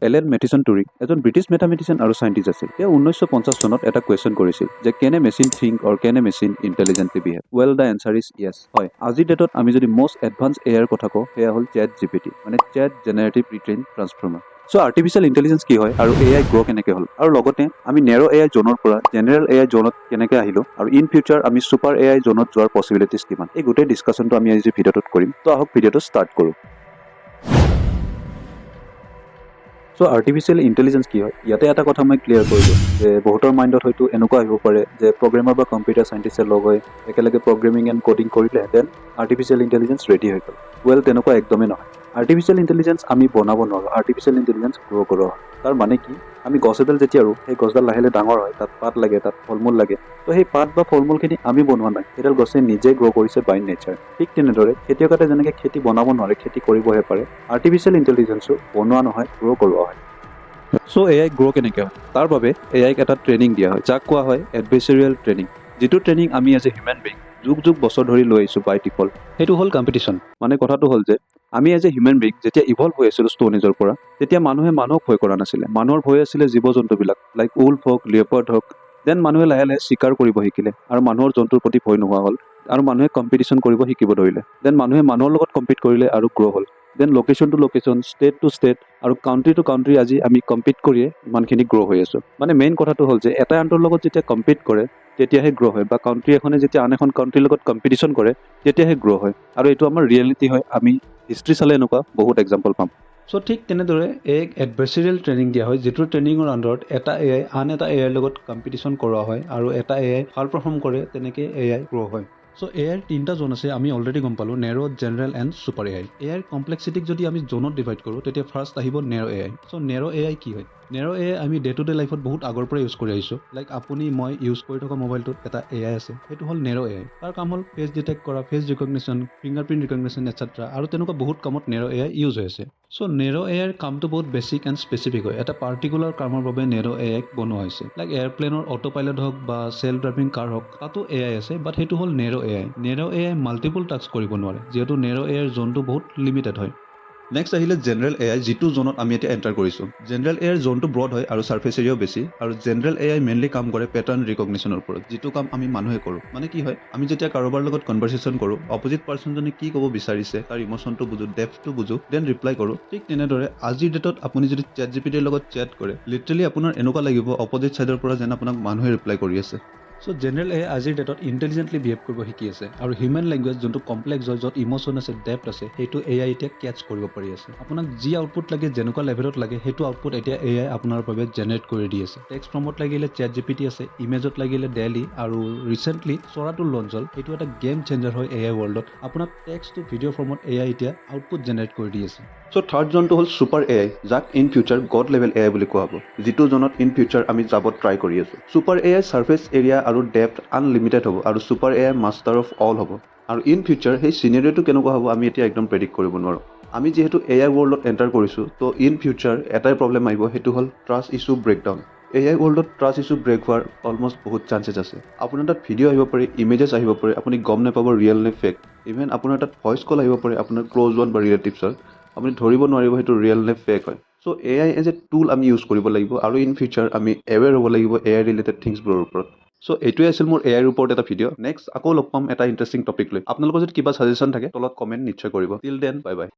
এলেন Mathison Turing এজন British মেথামেটিচিয়ান আৰু scientist আছিল। তেওঁ 1950 চনত এটা কুৱেশ্যন কৰিছিল যে can a machine think or can a machine intelligently behave. Well the answer is yes. হয়, আজিৰ ডেটত আমি যদি মষ্ট এডভান্স এআইৰ কথা কওঁ সেয়া হ'ল চেট জিপিটি, মানে চেট জেনেৰেটিভ প্ৰি-ট্ৰেইন ট্ৰান্সফৰ্মাৰ। চ' আৰ্টিফিচিয়েল ইণ্টেলিজেন্স কি হয় আৰু এআই গ্ৰ' কেনেকৈ হ'ল, আৰু লগতে আমি নেৰ' এআই জোনৰ পৰা জেনেৰেল এআই জোনত কেনেকৈ আহিলোঁ, আৰু ইন ফিউচাৰ আমি ছুপাৰ এআই জোনত যোৱাৰ পচিবিলিটিজ কিমান, এই গোটেই ডিছকাশ্যনটো আমি আজি ভিডিঅ'টোত কৰিম। ত' আহক ভিডিঅ'টো ষ্টাৰ্ট কৰোঁ। চ' আৰ্টিফিচিয়েল ইণ্টেলিজেন্স কি হয়, ইয়াতে এটা কথা মই ক্লিয়াৰ কৰি দিওঁ যে বহুতৰ মাইণ্ডত হয়তো এনেকুৱা আহিব পাৰে যে প্ৰগ্ৰেমাৰ বা কম্পিউটাৰ চাইণ্টিষ্টে লগ হৈ একেলগে প্ৰগ্ৰেমিং এণ্ড কোডিং কৰিলে দেন আৰ্টিফিচিয়েল ইণ্টেলিজেন্স ৰেডি হৈ গ'ল। ৱেল, তেনেকুৱা একদমেই নহয়। আৰ্টিফিচিয়েল ইণ্টেলিজেন্স আমি বনাব নোৱাৰোঁ, আৰ্টিফিচিয়েল ইণ্টেলিজেন্স গ্ৰ' কৰোৱা হয়। তাৰ মানে কি, আমি গছ এডাল যেতিয়া ৰুওঁ, সেই গছডাল লাহে লাহে ডাঙৰ হয়, তাত পাত লাগে, তাত ফল মূল লাগে। তো সেই পাত বা ফল মূলখিনি আমি বনোৱা নাই, সেইডাল গছে নিজে গ্ৰ' কৰিছে বাই নেচাৰ। ঠিক তেনেদৰে খেতিয়কে যেনেকৈ খেতি বনাব নোৱাৰে, খেতি কৰিবহে পাৰে, আৰ্টিফিচিয়েল ইণ্টেলিজেন্সো বনোৱা নহয়, গ্ৰ' কৰোৱা হয়। চ' এআই গ্ৰ' কেনেকৈ হয়, তাৰ বাবে এআইক এটা ট্ৰেইনিং দিয়া হয়, যাক কোৱা হয় এডভাইচৰিয়েল ট্ৰেইনিং। যিটো ট্ৰেইনিং আমি এজ এ হিউমেন বিং যুগ যুগ বছৰ ধৰি লৈ আহিছোঁ বাই ডিফল্ট, সেইটো হ'ল কম্পিটিশ্যন। মানে কথাটো হ'ল যে আমি এজ এ হিউমেন বিং যেতিয়া ইভল্ভ হৈ আছিলোঁ ষ্টোন এজৰ পৰা, তেতিয়া মানুহে মানুহক ভয় কৰা নাছিলে। মানুহৰ ভয় আছিলে জীৱ জন্তুবিলাক, লাইক উল্ফ হওক, লিঅ'পাৰ্ড হওক। দেন মানুহে লাহে লাহে চিকাৰ কৰিব শিকিলে আৰু মানুহৰ জন্তুৰ প্ৰতি ভয় নোহোৱা হ'ল, আৰু মানুহে কম্পিটিশ্যন কৰিব শিকিব ধৰিলে। দেন মানুহে মানুহৰ লগত কম্পিট কৰিলে আৰু গ্ৰ' হ'ল। Then location to location, state to state, আৰু কাউণ্ট্ৰি টু কাউণ্ট্ৰি আজি আমি কম্পিট কৰিয়ে ইমানখিনি গ্ৰ' হৈ আছোঁ। মানে মেইন কথাটো হ'ল যে এটা আনটোৰ লগত যেতিয়া কম্পিট কৰে তেতিয়াহে গ্ৰ' হয়, বা কাউণ্ট্ৰি এখনে যেতিয়া আন এখন কাউণ্ট্ৰিৰ লগত কম্পিটিশ্যন কৰে তেতিয়াহে গ্ৰ' হয়। আৰু এইটো আমাৰ ৰিয়েলিটি হয়, আমি হিষ্ট্ৰী চালে এনেকুৱা বহুত এক্সাম্পল পাম। চ' ঠিক তেনেদৰে এক এডভাইচৰিয়েল ট্ৰেইনিং দিয়া হয়, যিটো ট্ৰেইনিঙৰ আণ্ডাৰত এটা এআই আন এটা এআইৰ লগত কম্পিটিশ্যন কৰোৱা হয়, আৰু এটা এআই ভাল পাৰফৰ্ম কৰে, তেনেকৈ এআই গ্ৰ' হয়। চ' এআইৰ তিনিটা জোন আছে, আমি অলৰেডি গম পালোঁ, narrow', general and super AI. এআইৰ কমপ্লেক্সিটিক যদি আমি জোনত ডিভাইড কৰোঁ তেতিয়া ফাৰ্ষ্ট আহিব নেৰ' এআই। চ' নেৰ' এআই কি হয়, নেৰ' এআই আমি ডে টু ডে লাইফত বহুত আগৰ পৰা ইউজ কৰি আহিছোঁ। লাইক আপুনি মই ইউজ কৰি থকা মোবাইলটোত এটা এআই আছে, সেইটো হ'ল নেৰ' এআই। তাৰ কাম হ'ল ফেচ ডিটেক্ট কৰা, face recognition, fingerprint recognition etcetera, আৰু তেনেকুৱা বহুত কামত নেৰ' এআই ইউজ হৈ আছে। চ' নেৰ' এআইৰ কামটো বহুত বেছিক এণ্ড স্পেচিফিক হয়, এটা পাৰ্টিকুলাৰ কামৰ বাবে নেৰ' এআইক বনোৱা হৈছে। লাইক এয়াৰপ্লেনৰ অটো পাইলট হওক বা চেল্ফ ড্ৰাইভিং কাৰ হওক, তাতো এআই আছে, বাট সেইটো হ'ল narrow' AI. Narrow' AI multiple task কৰিব নোৱাৰে, যিহেতু নেৰ' এআইৰ জোনটো বহুত লিমিটেড হয়। নেক্সট আহিলে জেনেৰেল এআই, যিটো জোনত আমি এতিয়া এণ্টাৰ কৰিছোঁ। জেনেৰেল এআইৰ জোনটো ব্ৰড হয় আৰু ছাৰ্ফেচ এৰিয়াও বেছি, আৰু জেনেৰেল এআই মেইনলি কাম কৰে পেটাৰ্ণ ৰিকগনিশ্যনৰ ওপৰত, যিটো কাম আমি মানুহে কৰোঁ। মানে কি হয়, আমি যেতিয়া কাৰোবাৰ লগত কনভাৰচেশ্যন কৰোঁ, অপজিট পাৰ্চনজনে কি ক'ব বিচাৰিছে তাৰ ইম'চনটো বুজোঁ, ডেপথটো বুজোঁ, দেন ৰিপ্লাই কৰোঁ। ঠিক তেনেদৰে আজিৰ ডেটত আপুনি যদি চেট জিপিটিৰ লগত চেট কৰে, লিটাৰেলি আপোনাৰ এনেকুৱা লাগিব অপজিট ছাইডৰ পৰা যেন আপোনাক মানুহে ৰিপ্লাই কৰি আছে। চ' জেনেৰেল এআই আজিৰ ডেটত ইণ্টেলিজেণ্টলি বিহেভ কৰিব শিকি আছে, আৰু হিউমেন লেংগুৱেজ যোনটো কমপ্লেক্স হয়, য'ত ইম'চন আছে, ডেপথ আছে, সেইটো এআই এতিয়া কেটচ কৰিব পাৰি আছে। আপোনাক যি আউটপুট লাগে, যেনেকুৱা লেভেলত লাগে, সেইটো আউটপুট এতিয়া এআই আপোনাৰ বাবে জেনেৰেট কৰি দি আছে। টেক্সট ফৰ্মত লাগিলে চেট জিপিটি আছে, ইমেজত লাগিলে ডেলি, আৰু ৰিচেণ্টলি চৰাটো লঞ্চ হ'ল। এইটো এটা গেম চেঞ্জাৰ হয় এআই ৱৰ্ল্ডত। আপোনাক টেক্সট টু ভিডিঅ' ফৰ্মত এআই এতিয়া আউটপুট জেনেৰেট কৰি দি আছে। চ' থাৰ্ড জোনটো হ'ল ছুপাৰ এআই, যাক in future god level AI বুলি কোৱা হ'ব, যিটো জোনত ইন ফিউচাৰ আমি যাব ট্ৰাই কৰি আছোঁ। ছুপাৰ এআই ছাৰ্ফেচ এৰিয়া আৰু ডেপথ আনলিমিটেড হ'ব, আৰু super AI master of all হ'ব। আৰু ইন ফিউচাৰ সেই চিনেৰিঅ'টো কেনেকুৱা হ'ব আমি এতিয়া একদম প্ৰেডিক্ট কৰিব নোৱাৰোঁ। আমি যিহেতু এআই ৱৰ্ল্ডত এণ্টাৰ কৰিছোঁ, তো ইন ফিউচাৰ এটাই প্ৰব্লেম আহিব, সেইটো হ'ল ট্ৰাষ্ট ইছ্যু ব্ৰেকডাউন। এআই ৱৰ্ল্ডত ট্ৰাষ্ট ইছ্যু ব্ৰেক হোৱাৰ অলমষ্ট বহুত চান্সেছ আছে। আপোনাৰ তাত ভিডিঅ' আহিব পাৰে, ইমেজেছ আহিব পাৰে, আপুনি গম নাপাব ৰিয়েল নে ফেক। ইভেন আপোনাৰ তাত ভইচ কল আহিব পাৰে আপোনাৰ ক্ল'জ ওৱান বা ৰিলেটিভছৰ, আপুনি ধৰিব নোৱাৰিব সেইটো ৰিয়েল নে ফেক হয়। চ' এআই এজ এ টুল আমি ইউজ কৰিব লাগিব, আৰু ইন ফিউচাৰ আমি এৱেৰ হ'ব লাগিব এআই ৰিলেটেড থিংছবোৰৰ ওপৰত। চ' এইটোৱে আছিল মোৰ এআইৰ ওপৰত এটা ভিডিঅ'। নেক্সট আকৌ লগ পাম এটা ইণ্টাৰেষ্টিং টপিক লৈ। আপোনালোকৰ যদি কিবা ছাজেশ্যন থাকে তলত কমেণ্ট নিশ্চয় কৰিব। Till then, bye bye.